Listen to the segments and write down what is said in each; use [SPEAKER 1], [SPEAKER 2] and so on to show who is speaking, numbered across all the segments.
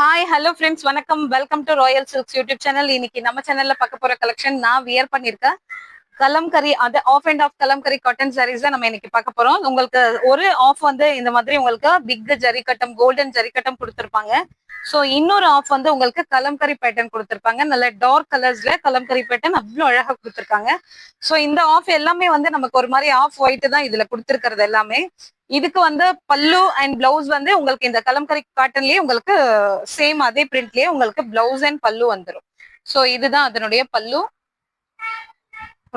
[SPEAKER 1] Hi hello friends, வணக்கம். Welcome to Royal silks YouTube channel. இன்னைக்கு நம்ம சேனல்ல பார்க்க போற கலெக்ஷன் நான் வியர் பண்ணிருக்கேன். கலம்கரி, அது half and half Kalamkari cotton sarees தான் நம்ம இன்னைக்கு பார்க்க போறோம். உங்களுக்கு ஒரு ஆஃப் வந்து இந்த மாதிரி உங்களுக்கு பிக் ஜரிகட்டம், கோல்டன் ஜரிகட்டம் கொடுத்துருப்பாங்க. ஸோ இன்னொரு ஆஃப் வந்து உங்களுக்கு கலம்கரி பேட்டர்ன் கொடுத்துருப்பாங்க. நல்ல டார்க் கலர்ஸ்ல கலம்கரி பேட்டர்ன் அவ்வளோ அழகா கொடுத்துருக்காங்க. ஸோ இந்த ஆஃப் எல்லாமே வந்து நமக்கு ஒரு மாதிரி ஆஃப் ஒயிட் தான் இதுல கொடுத்துருக்கிறது எல்லாமே. இதுக்கு வந்து பல்லு அண்ட் பிளவுஸ் வந்து உங்களுக்கு இந்த கலம்கரி காட்டன்லயே உங்களுக்கு சேம் அதே பிரிண்ட்லயே உங்களுக்கு பிளவுஸ் அண்ட் பல்லு வந்துடும். ஸோ இதுதான் அதனுடைய பல்லு.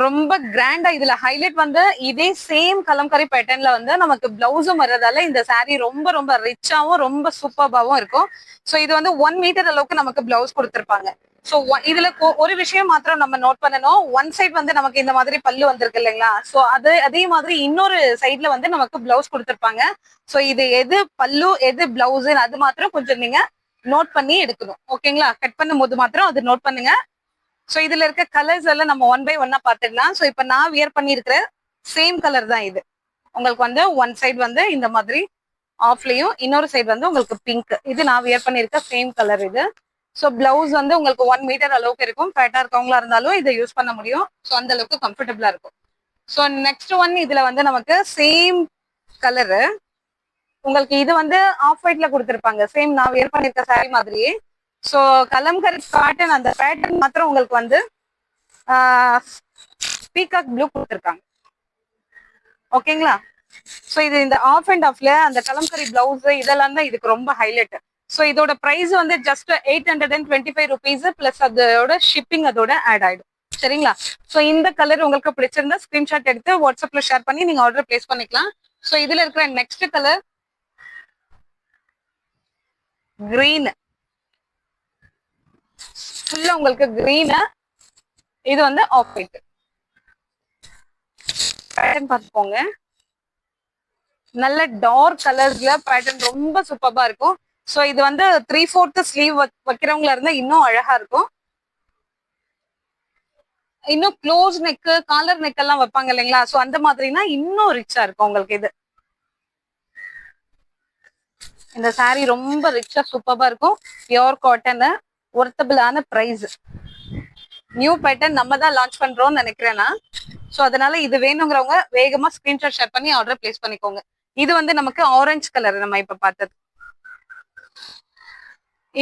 [SPEAKER 1] ரொம்ப கிராண்டா இதுல ஹைலைட் வந்து இதே சேம் கலம்கரி பேட்டர்ன்ல வந்து நமக்கு பிளவுஸும் வர்றதால இந்த சாரீ ரொம்ப ரொம்ப ரிச்சாவும் ரொம்ப சூப்பர்பாவும் இருக்கும். ஸோ இது வந்து 1 மீட்டர் அளவுக்கு நமக்கு பிளவுஸ் கொடுத்துருப்பாங்க. ஸோ இதுல ஒரு விஷயம் மாத்திரம் நம்ம நோட் பண்ணணும். ஒன் சைட் வந்து நமக்கு இந்த மாதிரி பல்லு வந்திருக்கு இல்லைங்களா? ஸோ அதே மாதிரி இன்னொரு சைட்ல வந்து நமக்கு பிளவுஸ் கொடுத்துருப்பாங்க. ஸோ இது எது பல்லு எது பிளவுஸ் அது மாத்திரம் கொஞ்சம் நீங்க நோட் பண்ணி எடுக்கணும். ஓகேங்களா? கட் பண்ணும் போது மாத்திரம் அது நோட் பண்ணுங்க. ஸோ இதுல இருக்க கலர்ஸ் எல்லாம் நம்ம ஒன் பை ஒன்னா பாத்துக்கலாம். ஸோ இப்ப நான் வியர் பண்ணிருக்கிற சேம் கலர் தான் இது. உங்களுக்கு வந்து ஒன் சைடு வந்து இந்த மாதிரி ஆஃப்லயும், இன்னொரு சைடு வந்து உங்களுக்கு பிங்க். இது நான் வியர் பண்ணிருக்க சேம் கலர் இது. ஸோ பிளவுஸ் வந்து உங்களுக்கு 1 மீட்டர் அளவுக்கு இருக்கும். ஃபேட்டா இருக்கவங்களா இருந்தாலும் இதை யூஸ் பண்ண முடியும். ஸோ அந்த அளவுக்கு கம்ஃபர்டபுளா இருக்கும். ஸோ நெக்ஸ்ட் ஒன் இதுல வந்து நமக்கு சேம் கலரு. உங்களுக்கு இது வந்து ஆஃப் ஒயிட்ல கொடுத்துருப்பாங்க. சேம் நான் வியர் பண்ணிருக்க சாரி மாதிரியே. ஸோ கலம்கரி காட்டன் அந்த பேட்டர்ன் மாத்திரம் உங்களுக்கு வந்து பீகாக் ப்ளூ கொடுத்துருக்காங்க. ஓகேங்களா? ஸோ இது இந்த ஆஃப் அண்ட் ஆஃப்ல அந்த கலம்கரி பிளவுஸ் இதெல்லாம் தான் இதுக்கு ரொம்ப ஹைலைட். ஸோ இதோட பிரைஸ் வந்து ஜஸ்ட் 825 rupees பிளஸ் அதோட ஷிப்பிங் அதோட ஆட் ஆயிடும். சரிங்களா? ஸோ இந்த கலர் உங்களுக்கு பிடிச்சிருந்தா ஸ்கிரீன்ஷாட் எடுத்து வாட்ஸ்அப்ல ஷேர் பண்ணி நீங்க ஆர்டர் பிளேஸ் பண்ணிக்கலாம். ஸோ இதுல இருக்கிற நெக்ஸ்ட் கலர் கிரீன். ஃபுல்லா உங்களுக்கு கிரீன். இது வந்து ஆஃப் ஒயிட் பேட்டர்ன் பார்த்துக்கோங்க. நல்ல டார்க் கலர்ஸ்ல பேட்டர்ன் ரொம்ப சூப்பர்பா இருக்கும். ஸோ இது வந்து 3/4 ஸ்லீவ் வைக்கிறவங்களா இருந்தா இன்னும் அழகா இருக்கும். இன்னும் க்ளோஸ் நெக், காலர் நெக் எல்லாம் வைப்பாங்க இல்லைங்களா? ஸோ அந்த மாதிரினா இன்னும் ரிச்சா இருக்கும் உங்களுக்கு இது. இந்த சாரீ ரொம்ப ரிச்சா சூப்பர்பா இருக்கும். பியோர் காட்டன், ஒர்த்தபிளான பிரைஸ். நியூ பேட்டர்ன் நம்ம தான் லான்ச் பண்றோம்னு நினைக்கிறேன்னா. ஸோ அதனால இது வேணுங்கிறவங்க வேகமா ஸ்கிரீன்ஷாட் ஷேர் பண்ணி ஆர்டர் பிளேஸ் பண்ணிக்கோங்க. இது வந்து நமக்கு ஆரஞ்சு கலர் நம்ம இப்ப பார்த்தது.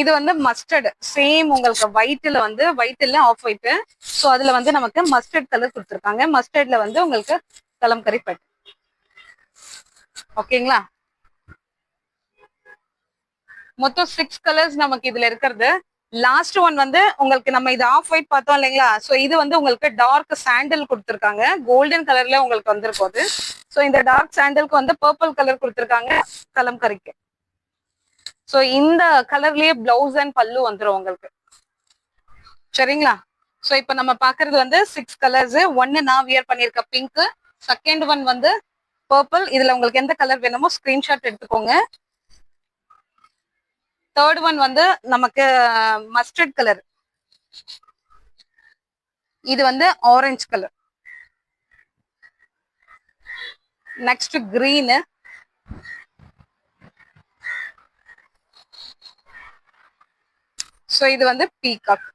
[SPEAKER 1] இது வந்து மஸ்டர்ட். சேம் உங்களுக்கு ஒயிட்ல ஆஃப் ஒயிட். ஸோ அதுல வந்து நமக்கு மஸ்டர்ட் கலர் கொடுத்துருக்காங்க. மஸ்டர்ட்ல வந்து உங்களுக்கு கலம்கரி பேட்டர்ன். ஓகேங்களா? மொத்தம் 6 கலர்ஸ் நமக்கு இதுல இருக்கிறது. லாஸ்ட் ஒன் வந்து உங்களுக்கு நம்ம இது ஆஃப் ஒயிட் பார்த்தோம் இல்லைங்களா? ஸோ இது வந்து உங்களுக்கு டார்க் சாண்டல் கொடுத்துருக்காங்க. கோல்டன் கலர்ல உங்களுக்கு வந்திருக்கும். ஸோ இந்த டார்க் சாண்டலுக்கு வந்து பர்பிள் கலர் கொடுத்துருக்காங்க கலம்கரிக்கு. ஸோ இந்த கலர்லயே பிளவுஸ் அண்ட் பல்லு வந்துடும் உங்களுக்கு. சரிங்களா? ஸோ இப்போ நம்ம பாக்குறது வந்து 6 கலர்ஸ். ஒன்னு நான் வியர் பண்ணிருக்க பிங்க், செகண்ட் ஒன் வந்து பர்பிள். இதுல உங்களுக்கு எந்த கலர் வேணுமோ ஸ்கிரீன்ஷாட் எடுத்துக்கோங்க. தேர்ட் ஒன் வந்து நமக்கு மஸ்டர்ட் கலர். இது வந்து orange colour. Next green. So இது வந்து பீகாக்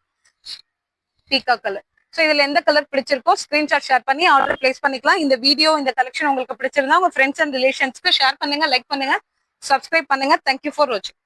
[SPEAKER 1] கலர். ஸோ இதுல எந்த கலர் பிடிச்சிருக்கோ ஸ்கிரீன்ஷாட் ஷேர் பண்ணி ஆர்டர் பிளேஸ் பண்ணிக்கலாம். இந்த வீடியோ இந்த கலெக்ஷன் உங்களுக்கு பிடிச்சிருந்தா உங்க ஃப்ரெண்ட்ஸ் அண்ட் ரிலேஷன்ஸ்க்கு ஷேர் பண்ணுங்க, லைக் பண்ணுங்க, சப்ஸ்கிரைப் பண்ணுங்க. தேங்க்யூ ஃபார் வாட்சிங்.